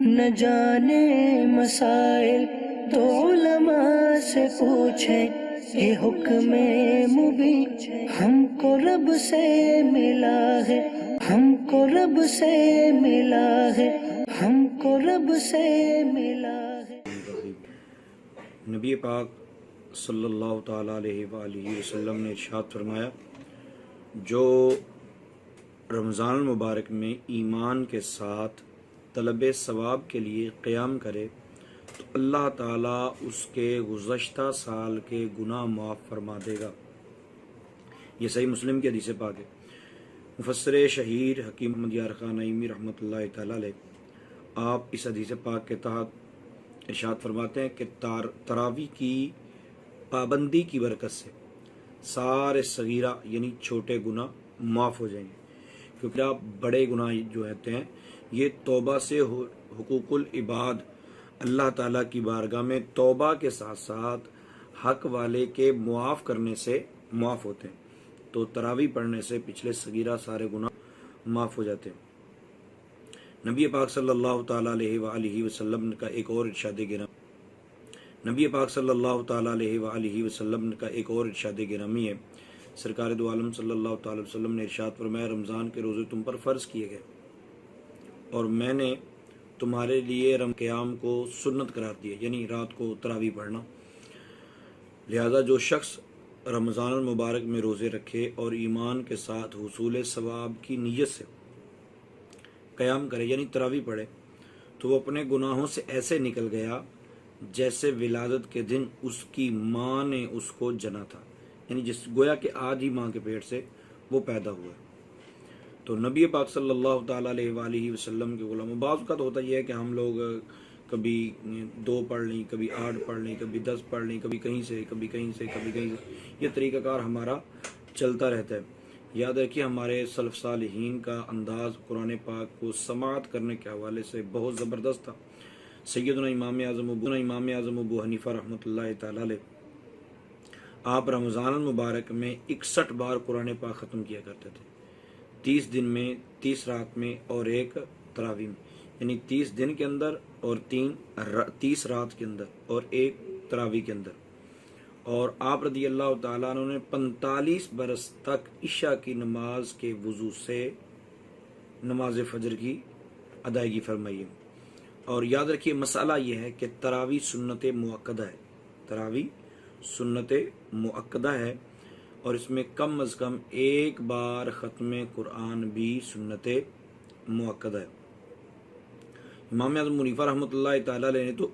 نہ جانے مسائل تو علماء سے پوچھیں، یہ حکم مبین ہم کو رب سے ملا ہے، ہم کو رب سے ملا ہے، ہم کو رب سے ملا ہے۔ نبی پاک صلی اللہ تعالیٰ علیہ وآلہ وسلم نے ارشاد فرمایا، جو رمضان المبارک میں ایمان کے ساتھ طلب ثواب کے لیے قیام کرے تو اللہ تعالیٰ اس کے گزشتہ سال کے گناہ معاف فرما دے گا۔ یہ صحیح مسلم کی حدیث پاک ہے۔ مفسر شہیر حکیم محمد یار خان نعیمی رحمۃ اللہ تعالیٰ علیہ، آپ اس حدیث پاک کے تحت ارشاد فرماتے ہیں کہ تراویح کی پابندی کی برکت سے سارے صغیرہ یعنی چھوٹے گناہ معاف ہو جائیں گے، کیونکہ آپ بڑے گناہ جو ہوتے ہیں یہ توبہ سے حقوق العباد اللہ تعالیٰ کی بارگاہ میں توبہ کے ساتھ ساتھ حق والے کے معاف کرنے سے معاف ہوتے ہیں، تو تراویح پڑھنے سے پچھلے صغیرہ سارے گناہ معاف ہو جاتے ہیں۔ نبی پاک صلی اللہ تعالیٰ علیہ وآلہ وسلم کا ایک اور ارشاد گرامی نبی پاک صلی اللہ تعالیٰ علیہ وآلہ وسلم کا ایک اور ارشاد گرامی ہے۔ سرکار دو عالم صلی اللہ تعالی وسلم نے ارشاد فرمایا، رمضان کے روزے تم پر فرض کیے گئے اور میں نے تمہارے لیے قیام کو سنت قرار دیا، یعنی رات کو تراویح پڑھنا۔ لہذا جو شخص رمضان المبارک میں روزے رکھے اور ایمان کے ساتھ حصول ثواب کی نیت سے قیام کرے یعنی تراویح پڑھے تو وہ اپنے گناہوں سے ایسے نکل گیا جیسے ولادت کے دن اس کی ماں نے اس کو جنا تھا، یعنی جس گویا کہ آج ہی ماں کے پیٹ سے وہ پیدا ہوا۔ تو نبی پاک صلی اللہ تعالیٰ علیہ وآلہ وسلم کے غلام، بعض اوقات ہوتا یہ ہے کہ ہم لوگ کبھی 2 پڑھ لیں، کبھی 8 پڑھ لیں، کبھی 10 پڑھ لیں، کبھی کہیں سے کبھی کہیں سے کبھی کہیں سے، یہ طریقہ کار ہمارا چلتا رہتا ہے۔ یاد رکھیے ہمارے سلف صالحین کا انداز قرآن پاک کو سماعت کرنے کے حوالے سے بہت زبردست تھا۔ سیدنا امام اعظم ابو حنیفہ رحمۃ اللہ تعالیٰ علیہ، آپ رمضان المبارک میں 61 بار قرآن پاک ختم کیا کرتے تھے، 30 دن میں، 30 رات میں اور 1 تراویح میں، یعنی 30 دن کے اندر اور 30 رات کے اندر اور 1 تراویح کے اندر۔ اور آپ رضی اللہ تعالیٰ عنہ نے 45 برس تک عشاء کی نماز کے وضو سے نماز فجر کی ادائیگی فرمائی ہے۔ اور یاد رکھیے مسئلہ یہ ہے کہ تراویح سنت مؤکدہ ہے، تراویح سنت مؤکدہ ہے، اور اس میں کم از کم 1 بار ختم قرآن بھی سنت مؤکدہ ہے۔ امام اعظم حنیفہ رحمۃ اللہ تعالیٰ علیہ نے تو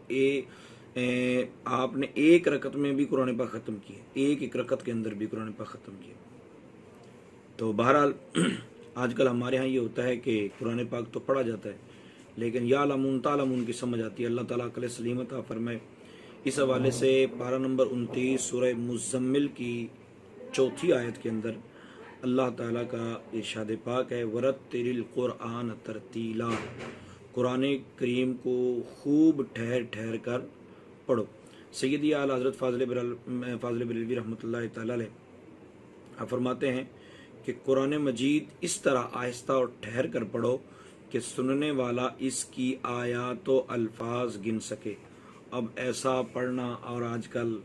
آپ نے 1 رکعت میں بھی قرآن پاک ختم کیا، ایک رکعت کے اندر بھی قرآن پاک ختم کیا۔ تو بہرحال آج کل ہمارے ہاں یہ ہوتا ہے کہ قرآن پاک تو پڑھا جاتا ہے لیکن یا لمون تعلمون کی سمجھ آتی ہے، اللہ تعالیٰ عقل سلیم عطا فرمائے۔ اس حوالے سے پارہ نمبر 29 سورہ مزمل کی 4 آیت کے اندر اللہ تعالیٰ کا ارشاد پاک ہے، وَرَتِّلِ الْقُرْآنَ تَرْتِیلًا، قرآن کریم کو خوب ٹھہر ٹھہر کر پڑھو۔ سیدی اعلیٰ حضرت فاضل بریلوی رحمۃ اللہ تعالیٰ علیہ فرماتے ہیں کہ قرآن مجید اس طرح آہستہ اور ٹھہر کر پڑھو کہ سننے والا اس کی آیات و الفاظ گن سکے۔ اب ایسا پڑھنا اور آج کل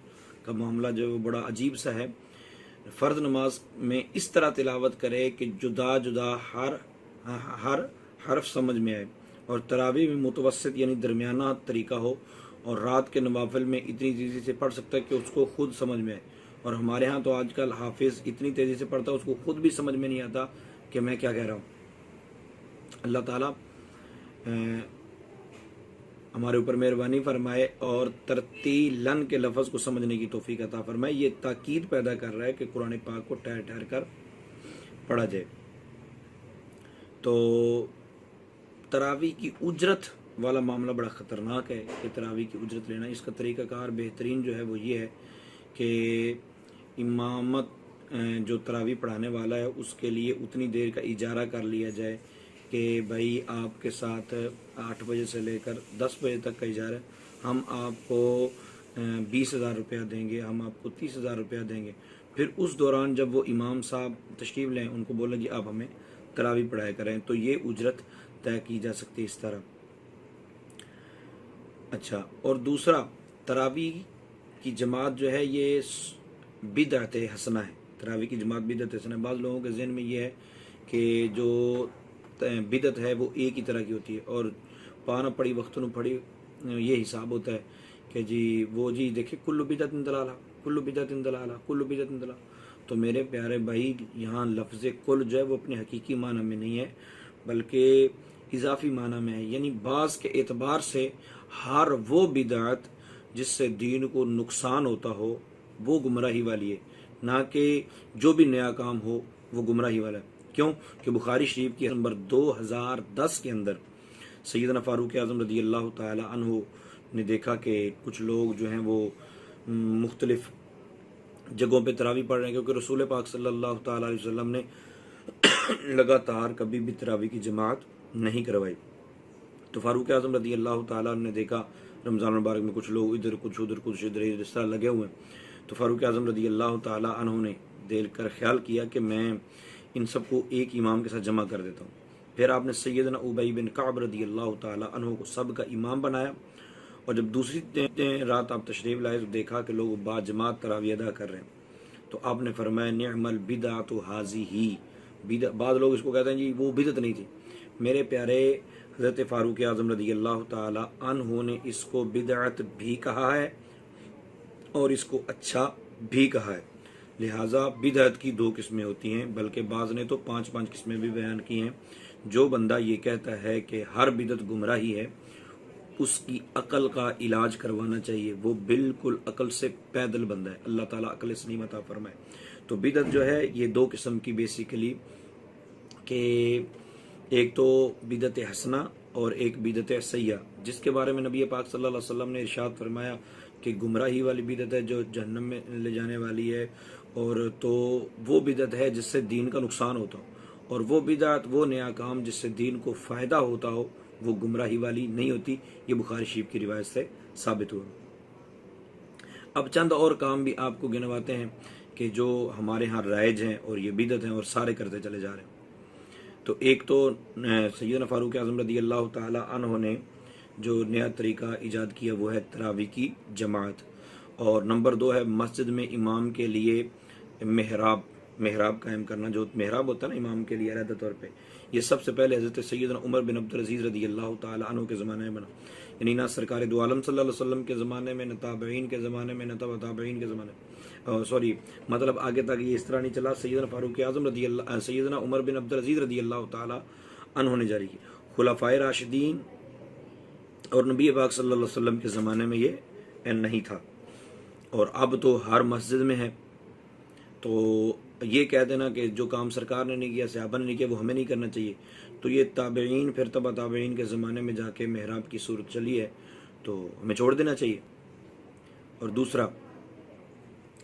کا معاملہ جو ہے بڑا عجیب سا ہے۔ فرض نماز میں اس طرح تلاوت کرے کہ جدا جدا ہر حرف سمجھ میں آئے، اور تراویح میں متوسط یعنی درمیانہ طریقہ ہو، اور رات کے نوافل میں اتنی تیزی سے پڑھ سکتا ہے کہ اس کو خود سمجھ میں آئے۔ اور ہمارے ہاں تو آج کل حافظ اتنی تیزی سے پڑھتا ہے اس کو خود بھی سمجھ میں نہیں آتا کہ میں کیا کہہ رہا ہوں۔ اللہ تعالیٰ ہمارے اوپر مہربانی فرمائے اور ترتیلاً کے لفظ کو سمجھنے کی توفیق عطا فرمائے۔ یہ تاکید پیدا کر رہا ہے کہ قرآن پاک کو ٹھہر ٹھہر کر پڑھا جائے۔ تو تراویح کی اجرت والا معاملہ بڑا خطرناک ہے کہ تراویح کی اجرت لینا، اس کا طریقہ کار بہترین جو ہے وہ یہ ہے کہ امامت جو تراویح پڑھانے والا ہے اس کے لیے اتنی دیر کا اجارہ کر لیا جائے کہ بھائی آپ کے ساتھ 8 بجے سے لے کر 10 بجے تک کا اجارہ، ہم آپ کو 20,000 روپیہ دیں گے، ہم آپ کو 30,000 روپیہ دیں گے۔ پھر اس دوران جب وہ امام صاحب تشریف لیں ان کو بولیں جی آپ ہمیں تراویح پڑھایا کریں، تو یہ اجرت طے کی جا سکتی ہے اس طرح۔ اچھا، اور دوسرا تراویح کی جماعت جو ہے یہ بدعت حسنہ ہے، تراویح کی جماعت بدعت حسنہ ہے۔ بعض لوگوں کے ذہن میں یہ ہے کہ جو بدعت ہے وہ ایک ہی طرح کی ہوتی ہے، اور پانا پڑی وقت نو پڑی یہ حساب ہوتا ہے کہ جی وہ جی دیکھیں کل بدعت ضلالہ، کل بدعت ضلالہ، کل بدعت ضلالہ۔ تو میرے پیارے بھائی یہاں لفظ کل جو ہے وہ اپنے حقیقی معنی میں نہیں ہے بلکہ اضافی معنی میں ہے، یعنی بعض کے اعتبار سے ہر وہ بدعت جس سے دین کو نقصان ہوتا ہو وہ گمراہی والی ہے، نہ کہ جو بھی نیا کام ہو وہ گمراہی والا ہے۔ کیوں کہ بخاری شریف کی نمبر 2010 کے اندر سیدنا فاروق اعظم رضی اللہ تعالی عنہ نے دیکھا کہ کچھ لوگ جو ہیں وہ مختلف جگہوں پہ تراویح پڑھ رہے ہیں، کیونکہ رسول پاک صلی اللہ تعالی علیہ وسلم نے لگاتار کبھی بھی تراویح کی جماعت نہیں کروائی۔ تو فاروق اعظم رضی اللہ تعالیٰ عنہ نے دیکھا رمضان مبارک میں کچھ لوگ ادھر کچھ ادھر کچھ ادھر اس طرح لگے ہوئے ہیں، تو فاروق اعظم رضی اللہ تعالیٰ عنہ نے دل کر خیال کیا کہ میں ان سب کو ایک امام کے ساتھ جمع کر دیتا ہوں۔ پھر آپ نے سیدنا ابی بن کعب رضی اللہ تعالیٰ عنہ کو سب کا امام بنایا، اور جب دوسری رات آپ تشریف لائے تو دیکھا کہ لوگ با جماعت تراویح ادا کر رہے ہیں، تو آپ نے فرمایا نعم البدعۃ ھذہ، بعض لوگ اس کو کہتے ہیں جی وہ بدعت نہیں تھی۔ میرے پیارے حضرت فاروق اعظم رضی اللہ تعالی عنہ نے اس کو بدعت بھی کہا ہے اور اس کو اچھا بھی کہا ہے، لہٰذا بدعت کی 2 قسمیں ہوتی ہیں، بلکہ بعض نے تو 5 قسمیں بھی بیان کی ہیں۔ جو بندہ یہ کہتا ہے کہ ہر بدعت گمراہی ہے اس کی عقل کا علاج کروانا چاہیے، وہ بالکل عقل سے پیدل بندہ ہے، اللہ تعالیٰ عقل سلیم عطا فرمائے۔ تو بدعت جو ہے یہ 2 قسم کی بیسیکلی، کہ ایک تو بدعت حسنہ اور ایک بدعت سیئہ، جس کے بارے میں نبی پاک صلی اللہ علیہ وسلم نے ارشاد فرمایا کہ گمراہی والی بدعت ہے جو جہنم میں لے جانے والی ہے، اور تو وہ بدعت ہے جس سے دین کا نقصان ہوتا ہو، اور وہ بدعت وہ نیا کام جس سے دین کو فائدہ ہوتا ہو وہ گمراہی والی نہیں ہوتی۔ یہ بخاری شریف کی روایت سے ثابت ہوا۔ اب چند اور کام بھی آپ کو گنواتے ہیں کہ جو ہمارے ہاں رائج ہیں اور یہ بدعت ہیں اور سارے کرتے چلے جا رہے ہیں۔ تو ایک تو سیدنا فاروق اعظم رضی اللہ تعالی عنہ نے جو نیا طریقہ ایجاد کیا وہ ہے تراویح کی جماعت، اور نمبر 2 ہے مسجد میں امام کے لیے محراب قائم کرنا، جو محراب ہوتا ہے نا امام کے لیے علیحدہ طور پہ، یہ سب سے پہلے حضرت سیدنا عمر بن عبدالعزیز رضی اللہ تعالی عنہ کے زمانے میں بنا، یعنی نہ سرکار دو عالم صلی اللہ علیہ وسلم کے زمانے میں، نہ تابعین کے زمانے میں، نہ تبع تابعین کے زمانے میں، مطلب آگے تک یہ اس طرح نہیں چلا، سیدنا فاروق اعظم رضی اللہ سیدنا عمر بن عبدالعزیز رضی اللہ تعالی عنہ نے جاری کی، خلفائے راشدین اور نبی پاک صلی اللہ علیہ وسلم کے زمانے میں یہ نہیں تھا، اور اب تو ہر مسجد میں ہے۔ تو یہ کہہ دینا کہ جو کام سرکار نے نہیں کیا، صحابہ نے نہیں کیا، وہ ہمیں نہیں کرنا چاہیے، تو یہ تابعین پھر تبع تابعین کے زمانے میں جا کے محراب کی صورت چلی ہے تو ہمیں چھوڑ دینا چاہیے۔ اور دوسرا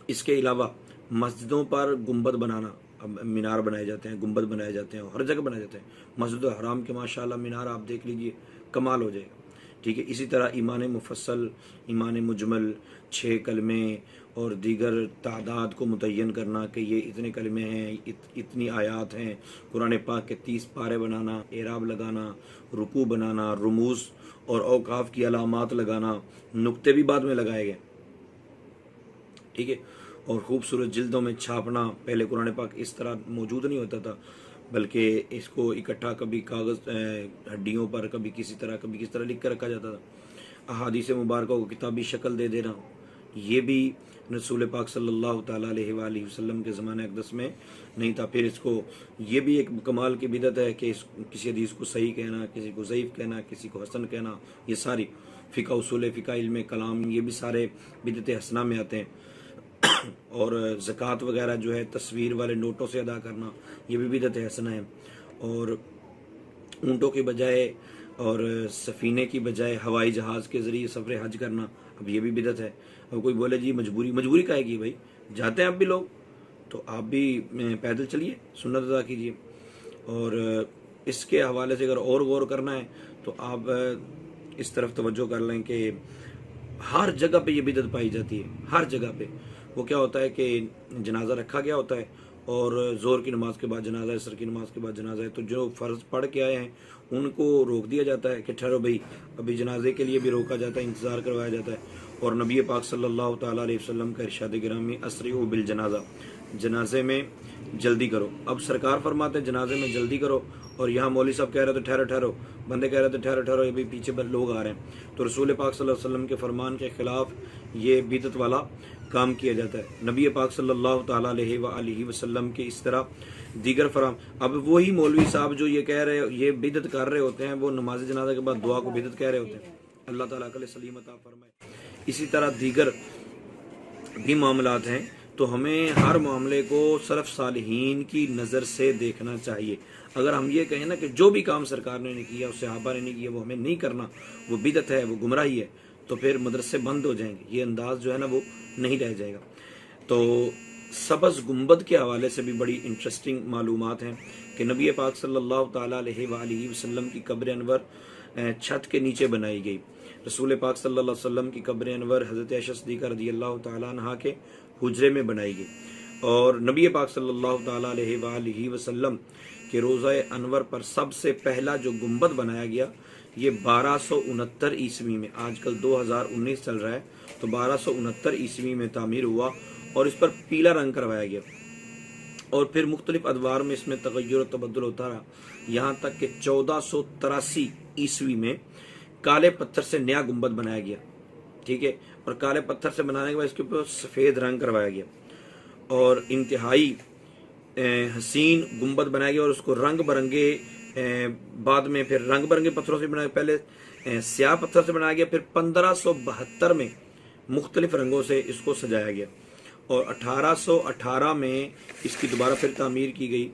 اس کے علاوہ مسجدوں پر گنبد بنانا، اب مینار بنائے جاتے ہیں، گنبد بنائے جاتے ہیں، ہر جگہ بنائے جاتے ہیں، مسجد الحرام کے ماشاءاللہ مینار آپ دیکھ لیجئے کمال ہو جائے گا، ٹھیک ہے۔ اسی طرح ایمان مفصل، ایمان مجمل، 6 کلمے اور دیگر تعداد کو متعین کرنا کہ یہ اتنے کلمے ہیں، اتنی آیات ہیں، قرآن پاک کے 30 پارے بنانا، اعراب لگانا، رکوع بنانا، رموز اور اوقاف کی علامات لگانا، نقطے بھی بعد میں لگائے گئے، ٹھیک ہے، اور خوبصورت جلدوں میں چھاپنا۔ پہلے قرآن پاک اس طرح موجود نہیں ہوتا تھا، بلکہ اس کو اکٹھا کبھی کاغذ ہڈیوں پر، کبھی کسی طرح لکھ کر رکھا جاتا تھا۔ احادیث مبارکہ کو کتابی شکل دے دینا، یہ بھی رسول پاک صلی اللہ تعالیٰ علیہ وآلہ وسلم کے زمانہ اقدس میں نہیں تھا۔ پھر اس کو یہ بھی ایک کمال کی بدعت ہے کہ کسی حدیث کو صحیح کہنا، کسی کو ضعیف کہنا، کسی کو حسن کہنا، یہ ساری فقہ اصول فقہ علم کلام یہ بھی سارے بدعت حسنہ میں آتے ہیں۔ اور زکوٰۃ وغیرہ جو ہے تصویر والے نوٹوں سے ادا کرنا، یہ بھی بدعت حسنہ ہے۔ اور اونٹوں کے بجائے اور سفینے کی بجائے ہوائی جہاز کے ذریعے سفر حج کرنا، اب یہ بھی بدعت ہے۔ اب کوئی بولے جی مجبوری کا ہے کہ بھائی جاتے ہیں اب بھی لوگ، تو آپ بھی پیدل چلیے، سنت ادا کیجیے۔ اور اس کے حوالے سے اگر اور غور کرنا ہے تو آپ اس طرف توجہ کر لیں کہ ہر جگہ پہ یہ بدعت پائی جاتی ہے، ہر جگہ پہ۔ وہ کیا ہوتا ہے کہ جنازہ رکھا گیا ہوتا ہے اور ظہر کی نماز کے بعد جنازہ ہے، عصر کی نماز کے بعد جنازہ ہے، تو جو فرض پڑھ کے آئے ہیں ان کو روک دیا جاتا ہے کہ ٹھہرو بھائی، ابھی جنازے کے لیے بھی روکا جاتا ہے، انتظار کروایا جاتا ہے۔ اور نبی پاک صلی اللہ تعالیٰ علیہ وسلم کا ارشاد گرامی اسرعوا بالجنازہ، جنازے میں جلدی کرو۔ اب سرکار فرماتے ہیں جنازے میں جلدی کرو، اور یہاں مولوی صاحب کہہ رہے تھے ٹھہرو ٹھہرو، بندے کہہ رہے تھے ٹھہرو ٹھہرو، یہ بھی پیچھے لوگ آ رہے ہیں، تو رسول پاک صلی اللہ علیہ وسلم کے فرمان کے خلاف یہ بدعت والا کام کیا جاتا ہے۔ نبی پاک صلی اللہ تعالیٰ علیہ وآلہ وسلم کے اس طرح دیگر اب وہی مولوی صاحب جو یہ کہہ رہے یہ بدعت کر رہے ہوتے ہیں، وہ نماز جنازہ کے بعد دعا کو بدعت کہہ رہے ہوتے ہیں۔ اللہ تعالیٰ عقل سلیم عطا فرمائے۔ اسی طرح دیگر بھی معاملات ہیں، تو ہمیں ہر معاملے کو سلف صالحین کی نظر سے دیکھنا چاہیے۔ اگر ہم یہ کہیں نا کہ جو بھی کام سرکار نے نہیں کیا، صحابہ نے نہیں کیا، وہ ہمیں نہیں کرنا، وہ بدعت ہے، وہ گمراہی ہے، تو پھر مدرسے بند ہو جائیں گے، یہ انداز جو ہے نا وہ نہیں رہ جائے گا۔ تو سبز گنبد کے حوالے سے بھی بڑی انٹرسٹنگ معلومات ہیں کہ نبی پاک صلی اللہ تعالیٰ علیہ وآلہ وسلم کی قبر انور چھت کے نیچے بنائی گئی۔ رسول پاک صلی اللہ علیہ وسلم کی قبر انور حضرت عائشہ صدیقہ رضی اللہ تعالیٰ عنہا کے حجرے میں بنائی گئی، اور نبی پاک صلی اللہ تعالیٰ علیہ وآلہ وسلم کے روضہ انور پر سب سے پہلا جو گنبد بنایا گیا یہ 1269 عیسوی میں، آج کل 2019 چل رہا ہے، تو 1269 عیسوی میں تعمیر ہوا، اور اس پر پیلا رنگ کروایا گیا، اور پھر مختلف ادوار میں اس میں تغیر و تبدل ہوتا رہا، یہاں تک کہ 1483 عیسوی میں کالے پتھر سے نیا گنبد بنایا گیا، ٹھیک ہے، اور کالے پتھر سے بنانے کے بعد اس کے اوپر سفید رنگ کروایا گیا، اور انتہائی حسین گنبد بنایا گیا، اور اس کو رنگ برنگے بعد میں پھر رنگ برنگے پتھروں سے بنایا، پہلے سیاہ پتھر سے بنایا گیا، پھر 1572 میں مختلف رنگوں سے اس کو سجایا گیا، اور 1818 میں اس کی دوبارہ پھر تعمیر کی گئی،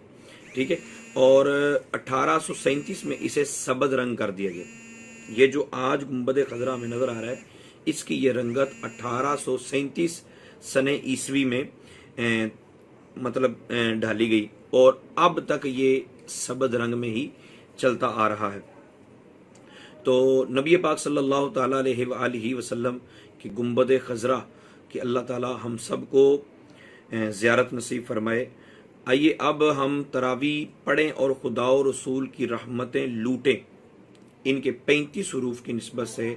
ٹھیک ہے، اور 1837 میں اسے سبز رنگ کر دیا گیا۔ یہ جو آج گنبد خضرا میں نظر آ رہا ہے، اس کی یہ رنگت 1837 سنہ عیسوی میں ڈالی گئی، اور اب تک یہ سبز رنگ میں ہی چلتا آ رہا ہے۔ تو نبی پاک صلی اللہ تعالیٰ علیہ وآلہ وسلم کی گنبد خضرا کہ اللہ تعالیٰ ہم سب کو زیارت نصیب فرمائے۔ آئیے اب ہم تراویح پڑھیں اور خدا و رسول کی رحمتیں لوٹیں۔ ان کے 35 حروف کی نسبت سے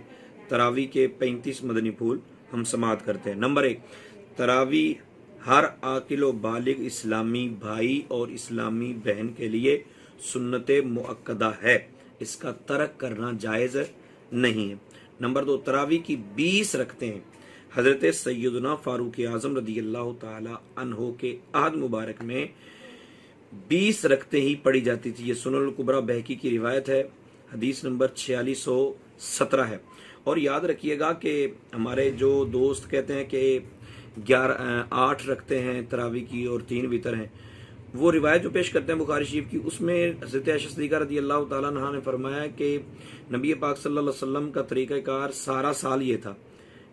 تراویح کے 35 مدنی پھول ہم سماعت کرتے ہیں۔ نمبر 1، تراویح ہر عاقل و بالغ اسلامی بھائی اور اسلامی بہن کے لیے سنت مؤکدہ ہے، اس کا ترک کرنا جائز نہیں ہے۔ نمبر 2، تراویح کی 20 رکعتیں ہیں، حضرت سیدنا فاروق اعظم رضی اللہ تعالی عنہ کے عہد مبارک میں 20 رکعتیں ہی پڑھی جاتی تھی۔ یہ سنن الکبریٰ بہقی کی روایت ہے، حدیث نمبر 4617 ہے۔ اور یاد رکھیے گا کہ ہمارے جو دوست کہتے ہیں کہ 8 رکھتے ہیں تراویح کی اور 3 وتر ہیں، وہ روایت جو پیش کرتے ہیں بخاری شریف کی، اس میں حضرت عائشہ صدیقہ رضی اللہ تعالیٰ عنہا نے فرمایا کہ نبی پاک صلی اللہ علیہ وسلم کا طریقہ کار سارا سال یہ تھا۔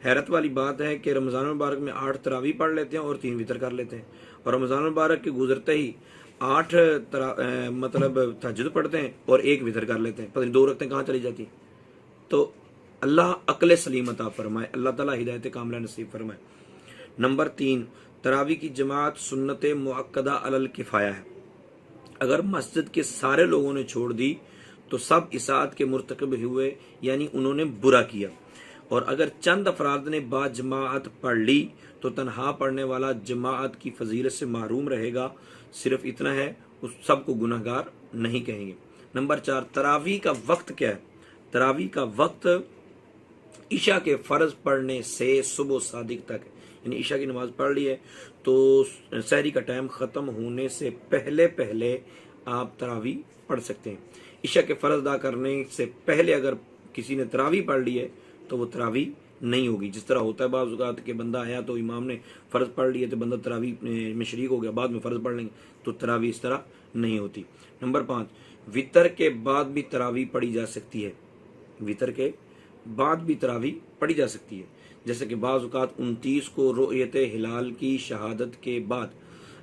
حیرت والی بات ہے کہ رمضان المبارک میں 8 تراویح پڑھ لیتے ہیں اور 3 وتر کر لیتے ہیں، اور رمضان المبارک کے گزرتے ہی 8 تہجد پڑھتے ہیں اور 1 وتر کر لیتے ہیں، پتہ نہیں 2 رکعتیں کہاں چلی جاتی ہیں۔ تو اللہ عقل سلیم عطا فرمائے، اللہ تعالیٰ ہدایت کاملہ نصیب فرمائے۔ نمبر 3، تراویح کی جماعت سنت مؤکدہ علی الکفایہ ہے۔ اگر مسجد کے سارے لوگوں نے چھوڑ دی تو سب اساءت کے مرتکب ہوئے، یعنی انہوں نے برا کیا، اور اگر چند افراد نے با جماعت پڑھ لی تو تنہا پڑھنے والا جماعت کی فضیلت سے محروم رہے گا، صرف اتنا ہے اس سب کو گناہ گار نہیں کہیں گے۔ نمبر 4، تراویح کا وقت کیا ہے؟ تراویح کا وقت عشاء کے فرض پڑھنے سے صبح صادق تک، یعنی عشاء کی نماز پڑھ لی ہے تو سحری کا ٹائم ختم ہونے سے پہلے آپ تراویح پڑھ سکتے ہیں۔ عشاء کے فرض ادا کرنے سے پہلے اگر کسی نے تراویح پڑھ لی ہے تو وہ تراویح نہیں ہوگی، جس طرح ہوتا ہے بعض اوقات کہ بندہ آیا تو امام نے فرض پڑھ لیے تو بندہ تراویح میں شریک ہو گیا، بعد میں فرض پڑھ لیں گے، تو تراویح اس طرح نہیں ہوتی۔ نمبر 5، وتر کے بعد بھی تراویح پڑھی جا سکتی ہے، وتر کے بعد بھی تراویح پڑھی جا سکتی ہے، جیسے کہ بعض اوقات 29 کو رؤیت ہلال کی شہادت کے بعد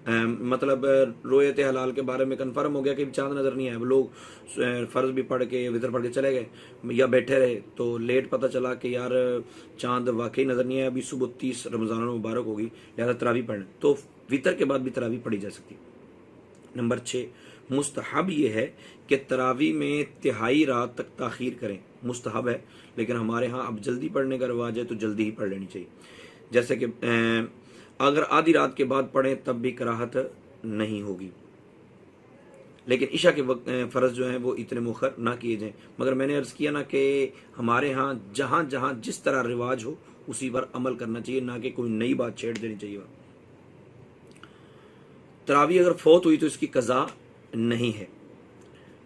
مطلب رویت حلال کے بارے میں کنفرم ہو گیا کہ چاند نظر نہیں آیا، وہ لوگ فرض بھی پڑھ کے وطر پڑھ کے چلے گئے یا بیٹھے رہے، تو لیٹ پتہ چلا کہ یار چاند واقعی نظر نہیں آیا، ابھی صبح 30 رمضان المبارک ہوگی، لہٰذا تراویح پڑھنا، تو وطر کے بعد بھی تراویح پڑھی جا سکتی۔ نمبر 6، مستحب یہ ہے کہ تراویح میں تہائی رات تک تاخیر کریں، مستحب ہے، لیکن ہمارے ہاں اب جلدی پڑھنے کا رواج ہے تو جلدی ہی پڑھ لینی چاہیے، جیسے کہ اگر آدھی رات کے بعد پڑھیں تب بھی کراہت نہیں ہوگی، لیکن عشاء کے وقت فرض جو ہیں وہ اتنے مؤخر نہ کیے جائیں، مگر میں نے عرض کیا نا کہ ہمارے ہاں جہاں جہاں جس طرح رواج ہو اسی پر عمل کرنا چاہیے، نہ کہ کوئی نئی بات چھیڑ دینی چاہیے۔ تراویح اگر فوت ہوئی تو اس کی قضا نہیں ہے۔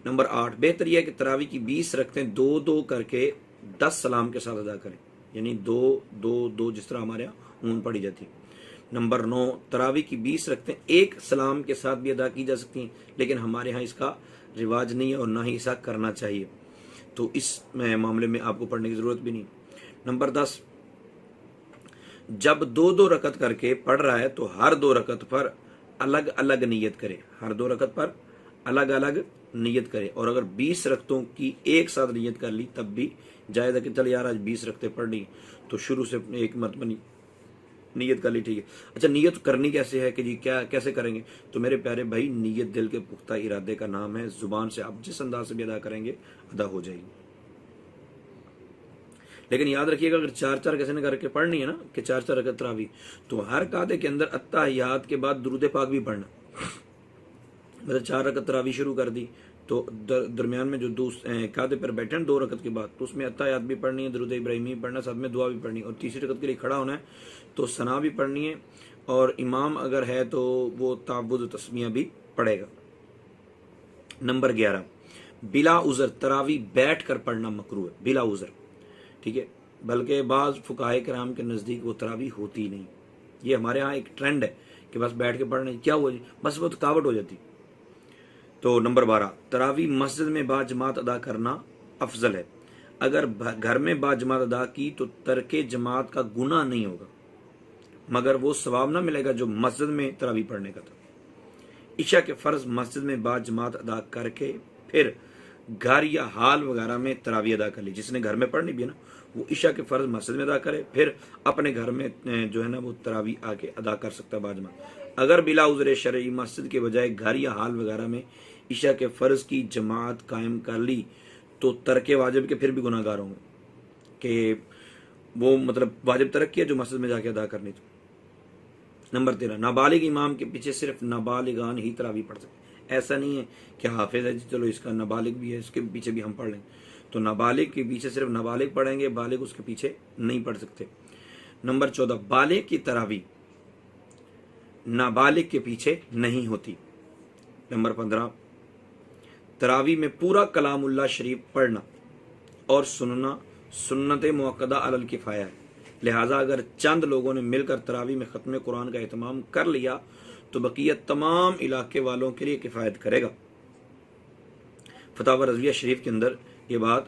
نمبر 8، بہتر یہ ہے کہ تراویح کی 20 رکعتیں 2 کر کے 10 سلام کے ساتھ ادا کریں، یعنی 2 جس طرح ہمارے یہاں پڑھی جاتی ہے۔ نمبر 9، تراویح کی 20 رکعتیں 1 سلام کے ساتھ بھی ادا کی جا سکتی ہیں، لیکن ہمارے ہاں اس کا رواج نہیں ہے اور نہ ہی ایسا کرنا چاہیے، تو اس معاملے میں آپ کو پڑھنے کی ضرورت بھی نہیں۔ نمبر 10، جب 2 رکعت کر کے پڑھ رہا ہے تو ہر 2 رکعت پر الگ الگ نیت کرے، ہر 2 رکعت پر الگ الگ نیت کرے، اور اگر 20 رکعتوں کی ایک ساتھ نیت کر لی تب بھی جائز ہے کہ چل یار آج 20 رکعتیں پڑھنی، تو شروع سے ایک مرتبہ نیت کر لی، ٹھیک ہے۔ اچھا، نیت کرنی کیسے ہے کہ جی کیسے کریں گے؟ تو میرے پیارے بھائی، نیت دل کے پختہ ارادے کا نام ہے، زبان سے آپ جس انداز سے بھی ادا کریں گے ادا ہو جائے گی، لیکن یاد رکھیے گا اگر 4 کیسے نہ کر کے پڑھنی ہے نا کہ 4 رکعت تراویح، تو ہر قاعدے کے اندر اتحیات کے بعد درود پاک بھی پڑھنا، مطلب 4 رکعت تراویح شروع کر دی تو درمیان میں جو قاعدے پر بیٹھے ہیں 2 رکعت کے بعد، تو اس میں اتحیات بھی پڑھنی ہے، درود ابراہیمی بھی پڑھنا، ساتھ میں دعا بھی پڑھنی ہے، اور تیسری رکعت کے لیے کھڑا ہونا ہے تو ثنا بھی پڑھنی ہے، اور امام اگر ہے تو وہ تعبد و تسمیہ بھی پڑھے گا۔ نمبر 11، بلا عذر تراویح بیٹھ کر پڑھنا مکروہ ہے، بلا عذر، ٹھیک ہے، بلکہ بعض فقہائے کرام کے نزدیک وہ تراویح ہوتی نہیں، یہ ہمارے ہاں ایک ٹرینڈ ہے کہ بس بیٹھ کے پڑھنا، کیا ہوا جی، بس وہ تھکاوٹ ہو جاتی۔ تو نمبر 12، تراویح مسجد میں با جماعت ادا کرنا افضل ہے، اگر گھر میں با جماعت ادا کی تو ترک جماعت کا گناہ نہیں ہوگا، مگر وہ ثواب نہ ملے گا جو مسجد میں تراویح پڑھنے کا تھا۔ عشاء کے فرض مسجد میں با جماعت ادا کر کے پھر گھر یا ہال وغیرہ میں تراویح ادا کر لی، جس نے گھر میں پڑھنی بھی ہے نا وہ عشاء کے فرض مسجد میں ادا کرے، پھر اپنے گھر میں جو ہے نا وہ تراویح آ کے ادا کر سکتا ہے با جماعت۔ اگر بلا عذر شرعی مسجد کے بجائے گھر یا ہال وغیرہ میں عشاء کے فرض کی جماعت قائم کر لی تو ترک واجب کے پھر بھی گناہ گار ہوں گے کہ وہ مطلب واجب ترک کیا جو مسجد میں جا کے ادا کرنی تھی۔ نمبر 13، نابالغ امام کے پیچھے صرف نابالغان ہی تراویح پڑھ سکتے، ایسا نہیں ہے کہ حافظ ہے جی چلو اس کا نابالغ بھی ہے اس کے پیچھے بھی ہم پڑھ لیں، تو نابالغ کے پیچھے صرف نابالغ پڑھیں گے، بالغ اس کے پیچھے نہیں پڑھ سکتے۔ نمبر 14، بالغ کی تراویح نابالغ کے پیچھے نہیں ہوتی۔ نمبر 15، تراویح میں پورا کلام اللہ شریف پڑھنا اور سننا سنت موقدہ علی الکفایہ ہے، لہٰذا اگر چند لوگوں نے مل کر تراویح میں ختم قرآن کا اہتمام کر لیا تو بقیہ تمام علاقے والوں کے لیے کفایت کرے گا۔ فتاوی رضویہ شریف کے اندر یہ بات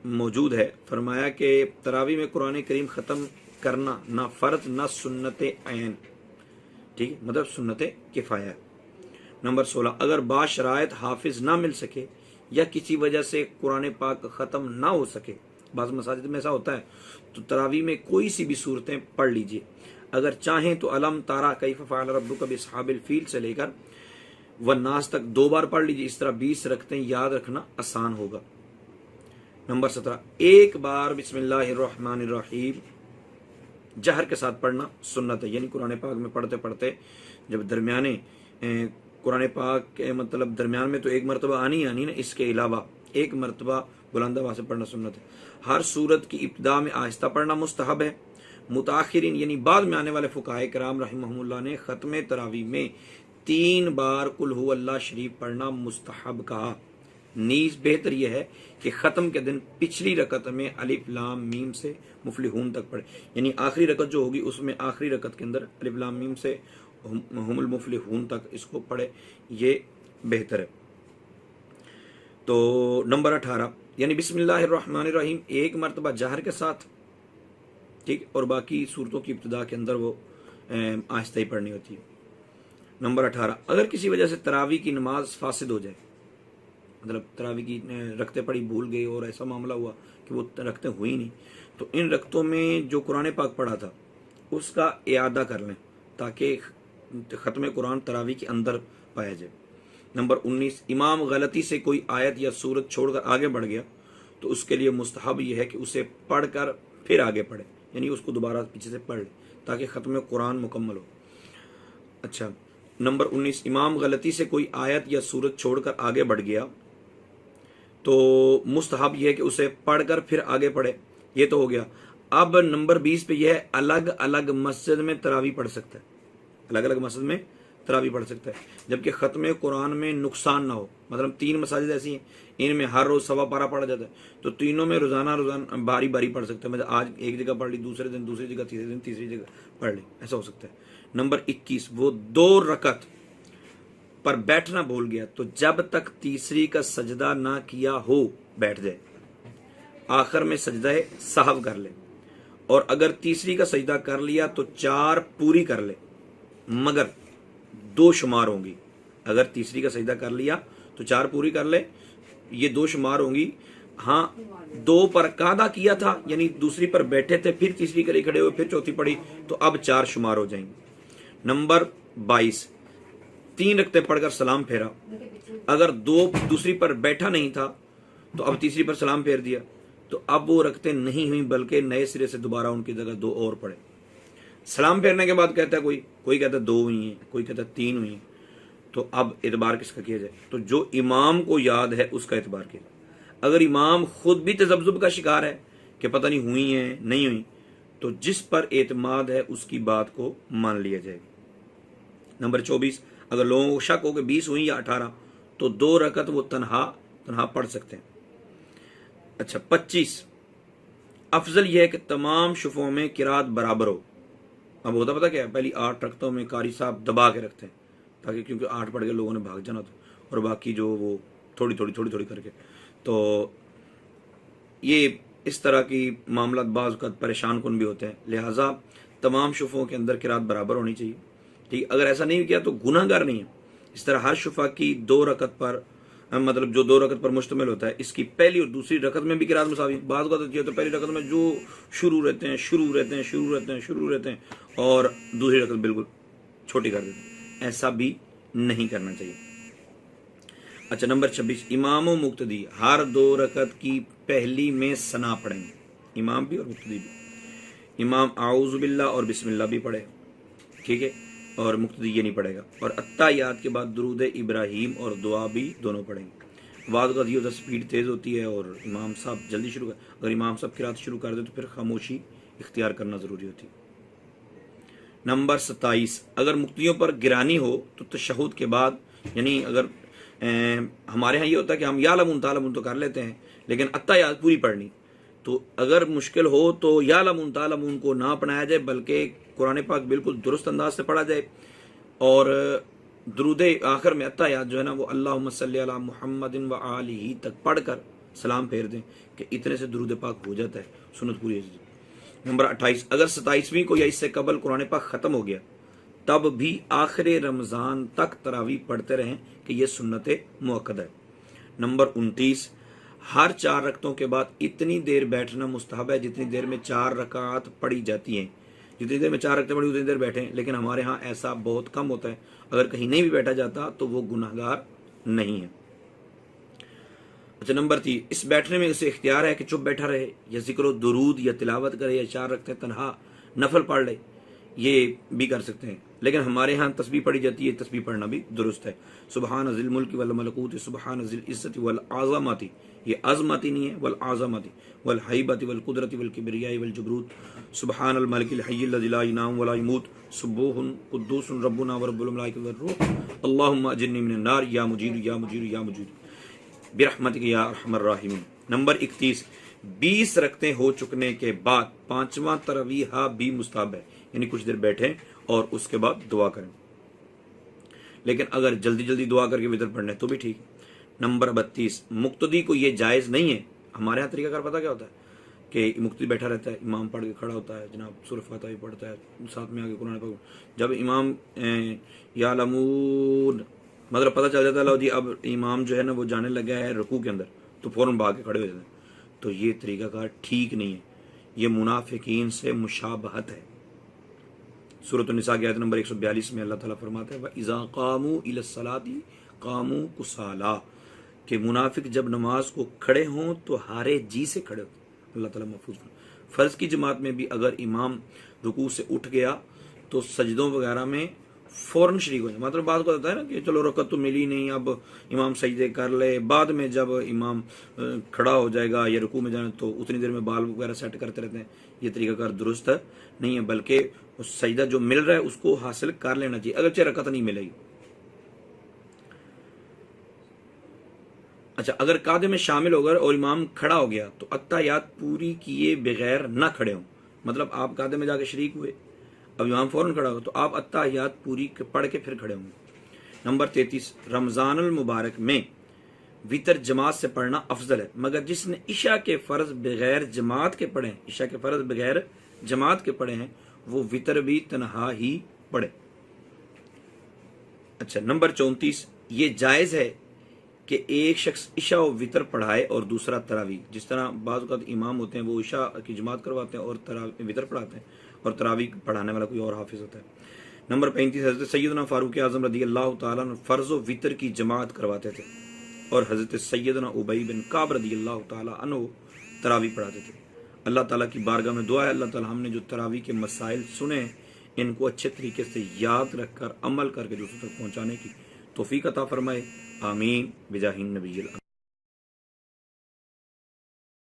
موجود ہے، فرمایا کہ تراویح میں قرآن کریم ختم کرنا نہ فرض نہ سنت عین، ٹھیک ہے، مطلب سنت کفایہ ہے۔ نمبر 16، اگر بعض شرائط حافظ نہ مل سکے یا کسی وجہ سے قرآن پاک ختم نہ ہو سکے، بعض مساجد میں ایسا ہوتا ہے، تو تراویح میں کوئی سی بھی صورتیں پڑھ لیجئے، اگر چاہیں تو علم تارا کیف فعل ربک باصحاب الفیل سے لے کر والناس تک 2 بار پڑھ لیجئے، اس طرح 20 رکعتیں یاد رکھنا آسان ہوگا۔ نمبر 17، ایک بار بسم اللہ الرحمن الرحیم جہر کے ساتھ پڑھنا سنت ہے، یعنی قرآن پاک میں پڑھتے پڑھتے جب درمیانے قرآن پاک کے مطلب درمیان میں تو ایک مرتبہ آنی نا، اس کے علاوہ ایک مرتبہ بلند آواز سے پڑھنا سنت ہے۔ ہر سورت کی ابتدا میں آہستہ پڑھنا مستحب ہے۔ متاخرین یعنی بعد میں آنے والے فقہائے کرام رحمہم اللہ نے ختم تراویح میں 3 بار قل هو اللہ شریف پڑھنا مستحب کہا، نیز بہتر یہ ہے کہ ختم کے دن پچھلی رکعت میں الف لام میم سے مفلحون تک پڑھے، یعنی آخری رکعت جو ہوگی اس میں آخری رکعت کے اندر الف لام میم سے ہم المفلحون تک اس کو پڑھے، یہ بہتر ہے۔ تو نمبر 18، یعنی بسم اللہ الرحمن الرحیم ایک مرتبہ جہر کے ساتھ، ٹھیک، اور باقی صورتوں کی ابتدا کے اندر وہ آہستہ ہی پڑھنی ہوتی ہے۔ نمبر 18 اگر کسی وجہ سے تراویح کی نماز فاسد ہو جائے، مطلب تراویح کی رکعتیں پڑھی بھول گئی اور ایسا معاملہ ہوا کہ وہ رکعتیں ہوئی نہیں، تو ان رکعتوں میں جو قرآن پاک پڑھا تھا اس کا اعادہ کر لیں تاکہ ختم قرآن تراویح کے اندر پایا جائے۔ نمبر 19 امام غلطی سے کوئی آیت یا سورت چھوڑ کر آگے بڑھ گیا تو اس کے لیے مستحب یہ ہے کہ اسے پڑھ کر پھر آگے پڑھے، یعنی اس کو دوبارہ پیچھے سے پڑھ لے تاکہ ختم قرآن مکمل ہو۔ اچھا، نمبر 19 امام غلطی سے کوئی آیت یا سورت چھوڑ کر آگے بڑھ گیا تو مستحب یہ ہے کہ اسے پڑھ کر پھر آگے پڑھے، یہ تو ہو گیا۔ اب نمبر 20 پہ یہ ہے الگ الگ مسجد میں تراویح پڑھ سکتا ہے، الگ الگ مسجد میں تراویح پڑھ سکتا ہے جبکہ ختم قرآن میں نقصان نہ ہو۔ مطلب 3 مساجد ایسی ہیں ان میں ہر روز سوا پارہ پڑھا جاتا ہے، تو تینوں میں روزانہ باری باری پڑھ سکتا ہے، مطلب آج ایک جگہ پڑھ لی، دوسرے دن دوسری جگہ، تیسرے دن تیسری جگہ پڑھ لی، ایسا ہو سکتا ہے۔ نمبر 21 وہ 2 رکعت پر بیٹھنا بھول گیا تو جب تک تیسری کا سجدہ نہ کیا ہو بیٹھ جائے، آخر میں سجدہ سہو کر لے، اور اگر تیسری کا سجدہ کر لیا تو 4 پوری کر لے مگر 2 شمار ہوں گی۔ اگر تیسری کا سجدہ کر لیا تو 4 پوری کر لے، یہ 2 شمار ہوں گی۔ ہاں 2 پر قاعدہ کیا تھا یعنی دوسری پر بیٹھے تھے، پھر تیسری کے لیے کھڑے ہوئے، پھر چوتھی پڑھی تو اب 4 شمار ہو جائیں گے۔ نمبر 22 3 رکعتیں پڑھ کر سلام پھیرا، اگر دوسری پر بیٹھا نہیں تھا تو اب تیسری پر سلام پھیر دیا تو اب وہ رکعتیں نہیں ہوئیں بلکہ نئے سرے سے دوبارہ ان کی جگہ 2 اور پڑھے۔ سلام پھیرنے کے بعد کہتا ہے کوئی کہتا ہے 2 ہوئی ہیں، کوئی کہتا ہے 3 ہوئی ہیں، تو اب اعتبار کس کا کیا جائے؟ تو جو امام کو یاد ہے اس کا اعتبار کیا جائے۔ اگر امام خود بھی تذبذب کا شکار ہے کہ پتہ نہیں ہوئی ہیں نہیں ہوئی تو جس پر اعتماد ہے اس کی بات کو مان لیا جائے گا۔ نمبر 24 اگر لوگوں کو شک ہو کہ 20 ہوئی یا 18 تو 2 رکعت وہ تنہا پڑھ سکتے ہیں۔ اچھا 25 افضل یہ ہے کہ تمام شفوں میں قرات برابر ہو۔ اب ہوتا پتہ کیا ہے، پہلی 8 رکعتوں میں قاری صاحب دبا کے رکھتے ہیں تاکہ کیونکہ 8 پڑھ کے لوگوں نے بھاگ جانا تھا، اور باقی جو وہ تھوڑی تھوڑی کر کے، تو یہ اس طرح کی معاملات بعض اوقات پریشان کن بھی ہوتے ہیں، لہٰذا تمام شفوں کے اندر قرات برابر ہونی چاہیے۔ ٹھیک، اگر ایسا نہیں کیا تو گناہ گار نہیں ہے۔ اس طرح ہر شفا کی 2 رکعت پر، مطلب جو 2 رکعت پر مشتمل ہوتا ہے، اس کی پہلی اور دوسری رکعت میں بھی قرات مساوی۔ بعض اوقات ہوتی ہے تو پہلی رکعت میں جو شروع رہتے ہیں اور دوسری رکعت بالکل چھوٹی کر دیتے ہیں، ایسا بھی نہیں کرنا چاہیے۔ اچھا نمبر 26 امام و مقتدی ہر 2 رکعت کی پہلی میں ثنا پڑھیں گے، امام بھی اور مقتدی بھی۔ امام اعوذ باللہ اور بسم اللہ بھی پڑھے، ٹھیک ہے، اور مقتدی یہ نہیں پڑھے گا، اور اتحیات کے بعد درود ابراہیم اور دعا بھی دونوں پڑھیں گے۔ بعض اوقات یہ ہوتا ہے سپیڈ تیز ہوتی ہے اور امام صاحب جلدی شروع کر، اگر امام صاحب قرات شروع کر دے تو پھر خاموشی اختیار کرنا ضروری ہوتی ہے۔ نمبر 27 اگر مقتدیوں پر گرانی ہو تو تشہد کے بعد، یعنی اگر ہمارے ہاں یہ ہوتا ہے کہ ہم یعلمون تعلمون تو کر لیتے ہیں لیکن اتحیات پوری پڑھنی، تو اگر مشکل ہو تو یعلمون تعلمون کو نہ اپنایا جائے بلکہ قرآن پاک بالکل درست انداز سے پڑھا جائے، اور درود آخر میں اتحیات جو ہے نا وہ اللہم صلی علی محمد و آلہ تک پڑھ کر سلام پھیر دیں کہ اتنے سے درود پاک ہو جاتا ہے، سنت پوری ہو جاتی ہے۔ نمبر 28 اگر 27ویں کو یا اس سے قبل قرآن پاک ختم ہو گیا تب بھی آخر رمضان تک تراویح پڑھتے رہیں کہ یہ سنت مؤکد ہے۔ نمبر 29 ہر 4 رکعتوں کے بعد اتنی دیر بیٹھنا مستحب ہے جتنی دیر میں 4 رکعات پڑھی جاتی ہیں، جتنی دیر میں 4 رکعتیں پڑھی اتنی دیر بیٹھیں، لیکن ہمارے ہاں ایسا بہت کم ہوتا ہے، اگر کہیں نہیں بھی بیٹھا جاتا تو وہ گناہ گار نہیں ہے۔ اچھا نمبر 30 اس بیٹھنے میں اسے اختیار ہے کہ چپ بیٹھا رہے یا ذکر و درود یا تلاوت کرے یا 4 رکعتیں تنہا نفل پڑھ لے، یہ بھی کر سکتے ہیں، لیکن ہمارے ہاں تسبیح پڑھی جاتی ہے، تسبیح پڑھنا بھی درست ہے۔ سبحان ذی الملک والملکوت سبحان ذی العزت والعظمت، یہ عظمتی نہیں ہے، والعظمت والہیبت والقدرت والکبریاء والجبروت، سبحان الملک الحی الذی لا ینام ولا یموت، سبوح قدوس ربنا ورب الملائکۃ والروح، اللہم اجرنی من النار یا مجیر یا مجیر یا مجیر برحمتک یا ارحم الراحمین۔ نمبر 31 20 رکعتیں ہو چکنے کے بعد 5واں تراویح بھی مستحب ہے، یعنی کچھ دیر بیٹھیں اور اس کے بعد دعا کریں، لیکن اگر جلدی دعا کر کے وتر پڑھنے تو بھی ٹھیک۔ نمبر 32 مقتدی کو یہ جائز نہیں ہے، ہمارے ہاں طریقہ کار پتہ کیا ہوتا ہے کہ مقتدی بیٹھا رہتا ہے، امام پڑھ کے کھڑا ہوتا ہے، جناب سورہ فاتحہ بھی پڑھتا ہے، ساتھ میں آگے قرآن پاک، جب امام یعلمون مطلب پتہ چل جاتا ہے لو جی اب امام جو ہے نا وہ جانے لگا ہے رکوع کے اندر، تو فوراً بھاگ کے کھڑے ہو جاتے ہیں. تو یہ طریقہ کار ٹھیک نہیں ہے، یہ منافقین سے مشابہت ہے. سورۃ النساء کی آیت نمبر 142 میں اللہ تعالیٰ فرماتا ہے وَإِذَا قَامُوا إِلَى الصَّلَاةِ قَامُوا كُسَالَىٰ، کہ منافق جب نماز کو کھڑے ہوں تو ہارے جی سے کھڑے ہوتے ہیں. اللہ تعالیٰ محفوظ فرمائے. فرض کی جماعت میں بھی اگر امام رکوع سے اٹھ گیا تو سجدوں وغیرہ میں فوراً شریک ہو جائے. مطلب بات کو ہوتا ہے نا کہ چلو رکعت تو ملی نہیں، اب امام سجدے کر لے، بعد میں جب امام کھڑا ہو جائے گا یا رکوع میں جانا تو اتنی دیر میں بال وغیرہ سیٹ کرتے رہتے ہیں. یہ طریقہ کار درست نہیں ہے، بلکہ سجدہ جو مل رہا ہے اس کو حاصل کر لینا چاہیے اگرچہ رکعت نہیں ملے گی. اچھا، اگر قاعدے میں شامل ہو گئے اور امام کھڑا ہو گیا تو اتحیات پوری کیے بغیر نہ کھڑے ہوں. مطلب آپ قاعدے میں جا کے شریک ہوئے، اب امام فوراً کھڑا ہوگا تو آپ اتحیات پوری پڑھ کے پھر کھڑے ہوں گے. نمبر 33، رمضان المبارک میں وتر جماعت سے پڑھنا افضل ہے، مگر جس نے عشاء کے فرض بغیر جماعت کے پڑھے ہیں، عشاء کے فرض بغیر جماعت کے پڑھے ہیں، وہ وتر بھی تنہا ہی پڑھے. اچھا، نمبر 34، یہ جائز ہے کہ ایک شخص عشاء و وتر پڑھائے اور دوسرا تراویح. جس طرح بعض اوقات امام ہوتے ہیں وہ عشاء کی جماعت کرواتے ہیں اور وتر پڑھاتے ہیں، اور تراویح پڑھانے والا کوئی اور حافظ ہوتا ہے. نمبر 35، حضرت سیدنا فاروق اعظم رضی اللہ تعالیٰ عنہ فرض و وتر کی جماعت کرواتے تھے، اور حضرت سیدنا ابی بن کعب رضی اللہ تعالیٰ عنہ تراویح پڑھاتے تھے. اللہ تعالیٰ کی بارگاہ میں دعا ہے اللہ تعالیٰ ہم نے جو تراویح کے مسائل سنے ہیں ان کو اچھے طریقے سے یاد رکھ کر عمل کر کے دوسروں تک پہنچانے کی توفیق عطا فرمائے. آمین بجاہ النبی.